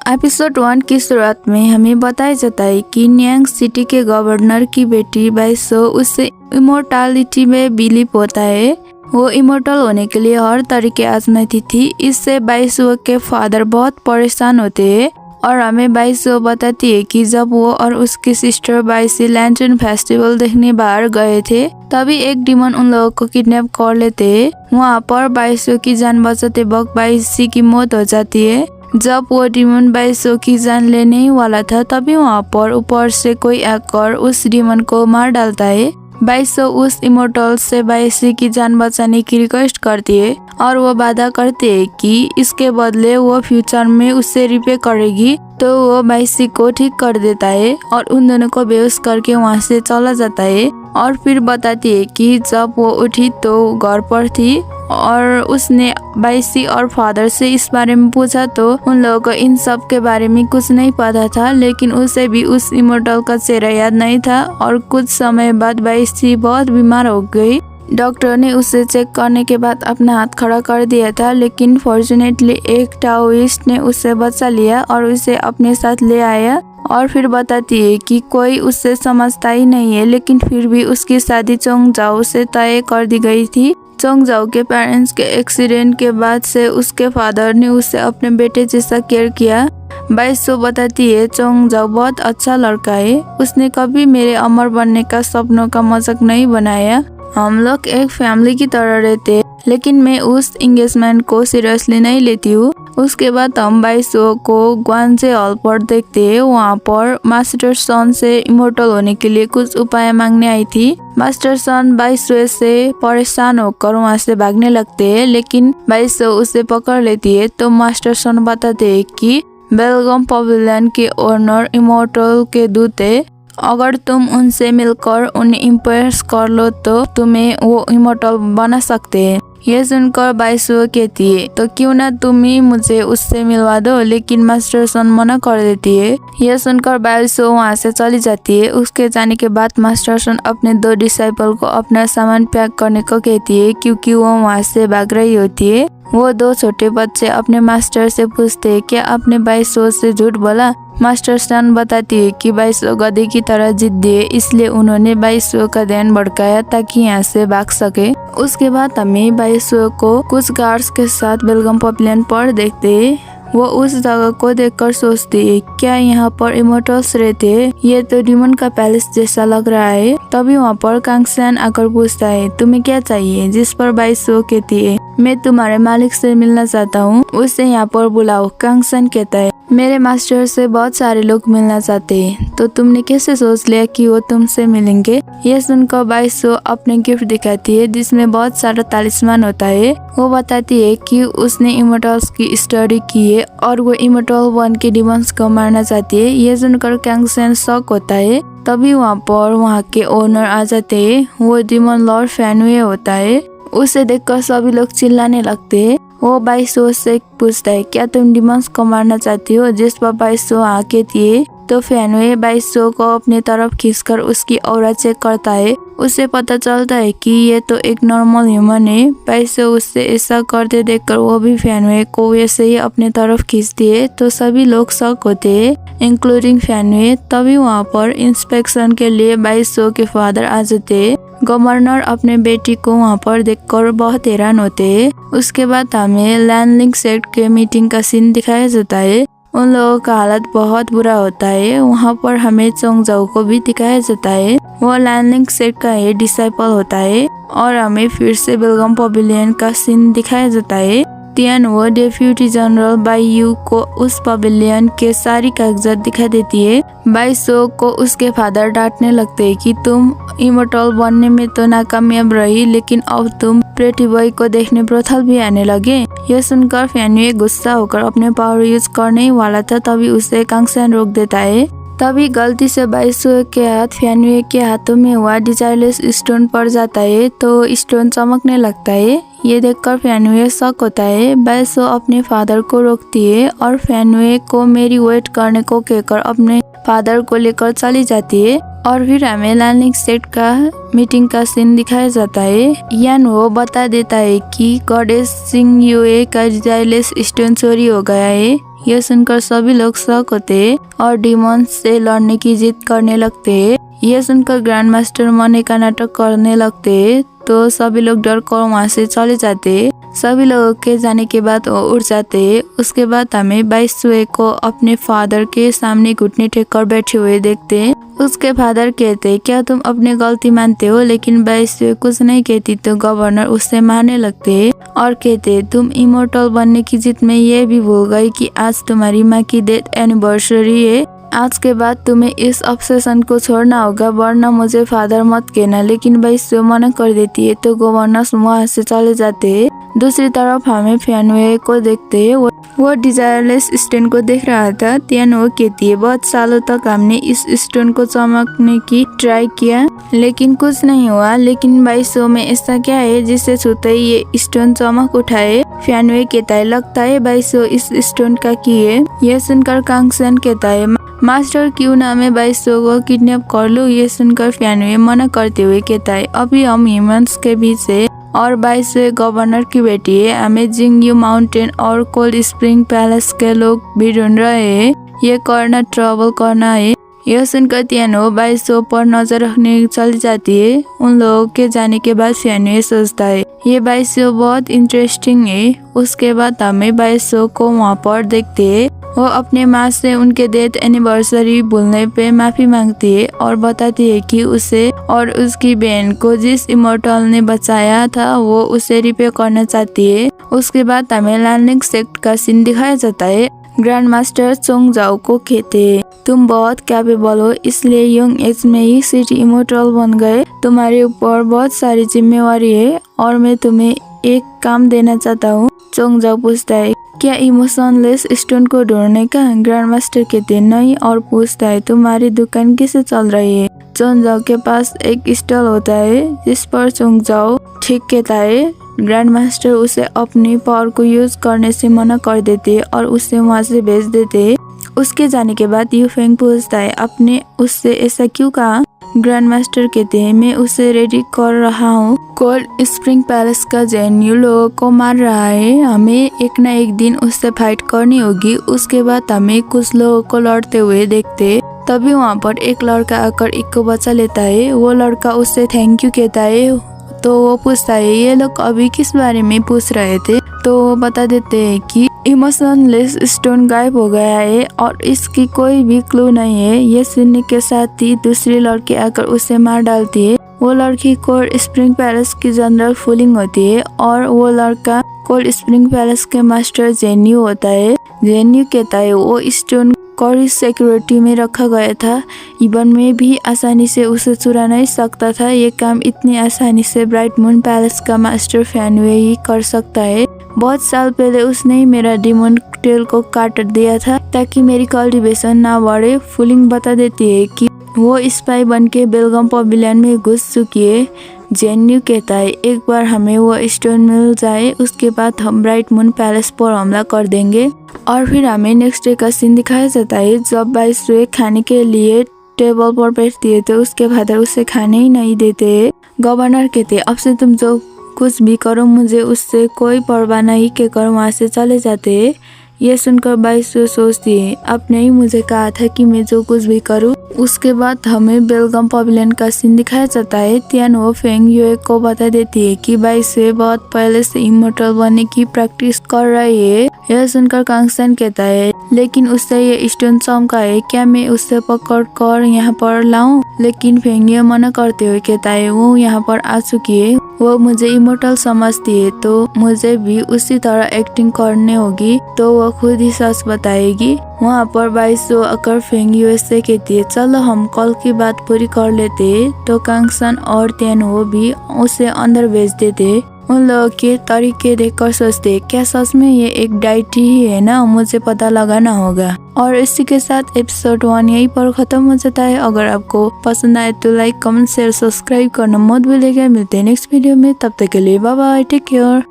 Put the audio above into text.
Episode 1 की शुरुआत में हमें बताया जाता है कि न्यांग सिटी के गवर्नर की बेटी बाइसो उससे इमोर्टैलिटी में बिलीव होता है। वो इमोर्टल होने के लिए हर तरीके आजमाती थी। इससे बाइसो के फादर बहुत परेशान होते हैं और हमें बाइसो बताती है कि जब वो और उसकी सिस्टर बाइसी लैंटर्न फेस्टिवल देखने बाहर गए थे तभी एक डिमन उन लोगों को किडनैप कर लेते हैं। वहाँ पर बाइसो की जान बचाते वक्त बाइसी की मौत हो जाती है। जब वो डिमन बाइसो की जान लेने ही वाला था तभी वहाँ पर ऊपर से कोई आकर उस डिमन को मार डालता है। बाइसो उस इमोर्टल से बाइसी की जान बचाने की रिक्वेस्ट करती है और वो वादा करती है कि इसके बदले वो फ्यूचर में उससे रिपे करेगी। तो वो बाइसी को ठीक कर देता है और उन दोनों को बेहोश करके वहाँ से चला जाता है। और फिर बताती है कि जब वो उठी तो घर पर थी और उसने बाइसी और फादर से इस बारे में पूछा तो उन लोगों को इन सब के बारे में कुछ नहीं पता था, लेकिन उसे भी उस इमोर्टल का चेहरा याद नहीं था। और कुछ समय बाद बाइसी बहुत बीमार हो गई। डॉक्टर ने उसे चेक करने के बाद अपना हाथ खड़ा कर दिया था, लेकिन फॉर्चुनेटली एक टाओइस्ट ने उसे बचा लिया और उसे अपने साथ ले आया। और फिर बताती है कि कोई उससे समझता ही नहीं है, लेकिन फिर भी उसकी शादी चोंग जाओ से तय कर दी गई थी। चोंग जाओ के पेरेंट्स के एक्सीडेंट के बाद से उसके फादर ने उसे अपने बेटे जैसा केयर किया। बाइसो बताती है चोंग जाओ बहुत अच्छा लड़का है, उसने कभी मेरे अमर बनने का सपनों का मजाक नहीं बनाया। हम लोग एक फैमिली की तरह रहते हैं, लेकिन मैं उस एंगेजमेंट को सीरियसली नहीं लेती हूँ। उसके बाद हम बाइसो को ग्वांजे हॉल पर देखते हैं। वहाँ पर मास्टर सन से इमोर्टल होने के लिए कुछ उपाय मांगने आई थी। मास्टर सन बाइसो से परेशान होकर वहाँ से भागने लगते हैं, लेकिन बाइसो उसे पकड़ लेती है। तो मास्टर सन बताते हैं कि बेलगम पवेलियन के ओनर इमोर्टल के दूत है, अगर तुम उनसे मिलकर उन्हें इम्प्रेस कर लो तो तुम्हें वो इमोर्टल बना सकते हैं। यह सुनकर बाइसो कहती है तो क्यों ना तुम ही मुझे उससे मिलवा दो, लेकिन मास्टर सन मना कर देती है। यह सुनकर बाइसो वहाँ से चली जाती है। उसके जाने के बाद मास्टर सन अपने 2 डिसाइपल को अपना सामान पैक करने को कहती है, क्योंकि वो वहाँ से भाग रही होती है। वो 2 छोटे बच्चे अपने मास्टर से पूछते हैं क्या आपने बाइसो से झूठ बोला। मास्टर सन बताती है कि बाइसो गधे की तरह जिद्दी है, इसलिए उन्होंने बाइसो का ध्यान भटकाया ताकि यहाँ से भाग सके। उसके बाद हमें बाइसो को कुछ गार्ड्स के साथ बेलगम पवेलियन पर देखते हैं। वो उस जगह को देखकर सोचती है क्या यहाँ पर इमोर्टल्स रहते हैं, ये तो डिमन का पैलेस जैसा लग रहा है। तभी वहाँ पर कांगसेन आकर पूछता है तुम्हें क्या चाहिए, जिस पर बाइसो कहती है मैं तुम्हारे मालिक से मिलना चाहता हूँ, उसे यहाँ पर बुलाओ। कांगसेन कहता है मेरे मास्टर से बहुत सारे लोग मिलना चाहते हैं, तो तुमने कैसे सोच लिया कि वो तुमसे मिलेंगे। यह सुनकर बाइसो अपने गिफ्ट दिखाती है जिसमें बहुत सारा तालिस्मान होता है। वो बताती है कि उसने इमोर्टल्स की स्टडी की है और वो इमोर्टल 1 के डिमंस को मारना चाहती है। यह सुनकर कांगसेन शॉक होता है। तभी वहाँ पर वहाँ के ओनर आ जाते हैं। वो डिमन लॉर्ड फेनवे होता है। उसे देखकर सभी लोग चिल्लाने लगते हैं। वो बाइसो से पूछता है क्या तुम डिमंस को मारना चाहती हो, जिस पर बाइसो हाँ कहती है। तो फेनवे बाइसो को अपनी तरफ खींचकर उसकी ऑरा चेक करता है। उसे पता चलता है कि ये तो एक नॉर्मल ह्यूमन है। बाइसो उससे ऐसा करते देखकर वो भी फेनवे को वैसे ही अपनी तरफ खींचती है। तो सभी लोग शॉक होते हैं, इंक्लूडिंग फेनवे। तभी वहाँ पर इंस्पेक्शन के लिए बाइसो के फादर आ जाते हैं। गवर्नर अपने बेटी को वहाँ पर देखकर बहुत हैरान होते हैं। उसके बाद हमें लैंडलिंग सेट के मीटिंग का सीन दिखाया जाता है। उन लोगों का हालत बहुत बुरा होता है। वहाँ पर हमें चोंग जाओ को भी दिखाया जाता है। वो लैंडलिंग सेट का ही डिसाइपल होता है। और हमें फिर से बेलगम पवेलियन का सीन दिखाया जाता है। तियान वो डेप्यूटी जनरल बाइयू को उस पवेलियन के सारी कागजात दिखा देती है। बाइसो को उसके फादर डांटने लगते हैं कि तुम इमोर्टल बनने में तो नाकामयाब रही, लेकिन अब तुम प्रेटी बॉय को देखने ब्रोथल भी आने लगे। यह सुनकर फेनवे गुस्सा होकर अपने पावर यूज करने ही वाला था, तभी उसे कांगसेन रोक देता है। तभी गलती से बाइसो के हाथ फेनवे के हाथों में हुआ डिजाइलेस स्टोन पड़ जाता है, तो स्टोन चमकने लगता है। ये देखकर फेनवे शॉक होता है। बाइसो अपने फादर को रोकती है और फेनवे को मेरी वेट करने को कहकर अपने फादर को लेकर चली जाती है। और फिर हमें लैंडलिंग सेट का मीटिंग का सीन दिखाया जाता है। यान वो बता देता है कि गॉडेस सिंग युए का डिजाइलेस स्टोन चोरी हो गया है। ये सुनकर सभी लोग शॉक होते और डीमन से लड़ने की जिद करने लगते। ये सुनकर ग्रैंड मास्टर मरने का नाटक करने लगते तो सभी लोग डर कर वहाँ से चले जाते। सभी लोगों के जाने के बाद वो उड़ जाते। उसके बाद हमें 22 को अपने फादर के सामने घुटने टेक कर बैठे हुए देखते। उसके फादर कहते, क्या तुम अपनी गलती मानते हो? लेकिन 22 कुछ नहीं कहती तो गवर्नर उससे मारने लगते और कहते, तुम इमोर्टल बनने की जिद में ये भी भूल गई कि आज तुम्हारी माँ की डेथ एनिवर्सरी है। आज के बाद तुम्हें इस ऑब्सेशन को छोड़ना होगा वरना मुझे फादर मत कहना। लेकिन 22 मना कर देती है तो गवर्नर वहाँ से चले जाते। दूसरी तरफ हमें फैनवे को देखते हैं। वो डिजायरलेस स्टोन को देख रहा था। त्यान वो कहती है, बहुत सालों तक हमने इस स्टोन को चमकने की ट्राई किया लेकिन कुछ नहीं हुआ। लेकिन 22 में ऐसा क्या है जिससे छूते ही ये स्टोन चमक उठाए? फैनवे कहता है, लगता है 22 इस स्टोन का की है। यह सुनकर कांगसन कहता है, मास्टर क्यों ना मैं 22 को किडनैप कर लूं? ये सुनकर फैनवे मना करते हुए कहता है, अभी हम ह्यूमंस के बीच है और 22 गवर्नर की बेटी है। हमें जिंगयू माउंटेन और कोल्ड स्प्रिंग पैलेस के लोग भी ढूंढ रहे हैं। ये करना ट्रबल करना है। यह सुनकर त्यानो 22 पर नजर रखने चली जाती है। उन लोगों के जाने के बाद फैनवे सोचता है, ये 22 बहुत इंटरेस्टिंग है। उसके बाद हमें 22 को वहाँ पर देखते है। वो अपने माँ से उनके डेथ एनिवर्सरी भूलने पे माफी मांगती है और बताती है कि उसे और उसकी बहन को जिस इमोर्टल ने बचाया था वो उसे रिपेयर करना चाहती है। उसके बाद हमें लैंडिंग सेक्ट का सीन दिखाया जाता है। ग्रैंड मास्टर चोंग जाओ को कहते, तुम बहुत कैपेबल हो इसलिए यंग एज में ही सिटी इमोर्टल बन गए। तुम्हारे ऊपर बहुत सारी जिम्मेवारी है और मैं तुम्हें एक काम देना चाहता हूँ। चोंग जाओ पूछता है, क्या इमोशनलेस स्टोन को ढूंढने का? ग्रैंड मास्टर कहते नहीं और पूछता है, तुम्हारी दुकान कैसे चल रही है? चोंग जाओ के पास एक स्टॉल होता है जिस पर चोंग जाओ ठीक कहता है। ग्रैंड मास्टर उसे अपनी पावर को यूज करने से मना कर देते और उसे वहाँ से भेज देते। उसके जाने के बाद यूफेंग पूछता है, आपने उससे ऐसा क्यों कहा? ग्रैंड मास्टर कहते हैं, मैं उसे रेडी कर रहा हूँ। कोल्ड स्प्रिंग पैलेस का जेन्यू लोगों को मार रहा है। हमें एक न एक दिन उससे फाइट करनी होगी। उसके बाद हमें कुछ लोगों को लड़ते हुए देखते। तभी वहाँ पर एक लड़का आकर एक को बचा लेता है। वो लड़का उससे थैंक यू कहता है तो वो पूछता है, ये लोग अभी किस बारे में पूछ रहे थे? तो वो बता देते हैं कि इमोशनलेस स्टोन गायब हो गया है और इसकी कोई भी क्लू नहीं है। ये सुनने के साथ ही दूसरी लड़की आकर उसे मार डालती है। वो लड़की कोल्ड स्प्रिंग पैलेस की जनरल फूलिंग होती है और वो लड़का कोल्ड स्प्रिंग पैलेस के मास्टर जेन्यू होता है। जेन्यू कहता है, वो स्टोन कड़ी सिक्योरिटी में रखा गया था। इवन में भी आसानी से उसे चुरा नहीं सकता था। ये काम इतनी आसानी से ब्राइट मून पैलेस का मास्टर फैनवे ही कर सकता है। बहुत साल पहले उसने ही मेरा डिमन टेल को काट दिया था ताकि मेरी कल्टिवेशन ना बढ़े। फूलिंग बता देती है कि वो स्पाई बन के बेलगम पवेलियन में घुस चुकी है। जेन्यू कहता है, एक बार हमें वो स्टोन मिल जाए उसके बाद हम ब्राइट मून पैलेस पर हमला कर देंगे। और फिर हमें नेक्स्ट डे का सीन दिखाया जाता है जब 22 खाने के लिए टेबल पर बैठती है तो उसके फादर उसे खाने ही नहीं देते। गवर्नर कहते, अब से तुम जो कुछ भी करो मुझे उससे कोई परवाह नहीं कहकर वहाँ से चले जाते हैं। ये सुनकर 22 सोचती है, आपने ही मुझे कहा था कि मैं जो कुछ भी करूँ। उसके बाद हमें बेलगम पवेलियन का सीन दिखाया जाता है। त्यान वो फेंग युए को बता देती है कि 22 बहुत पहले से इमोर्टल बनने की प्रैक्टिस कर रही है। यह सुनकर कांगसन कहता है, लेकिन उससे ये स्टोन चमका है, क्या मैं उससे पकड़ कर यहाँ पर लाऊं? लेकिन फेंग युए मना करते हुए कहता है, वो यहाँ पर आ चुकी है, वो मुझे इमोर्टल समझती है तो मुझे भी उसी तरह एक्टिंग करनी होगी तो वो खुद ही सच बताएगी। वहाँ पर 22 आकर फेंग युए से कहती है, चलो हम कल की बात पूरी कर लेते। तो कांगसन और त्यानो भी उसे अंदर भेज देते। उन लोगों के तरीके देखकर सोचते, क्या सच में ये एक डाइटी ही है ना? मुझे पता लगाना होगा। और इसी के साथ एपिसोड 1 यहीं पर खत्म हो जाता है। अगर आपको पसंद आए तो लाइक कमेंट शेयर सब्सक्राइब करना मत भूलिएगा। मिलते हैं नेक्स्ट वीडियो में, तब तक के लिए बाय बाय, टेक केयर।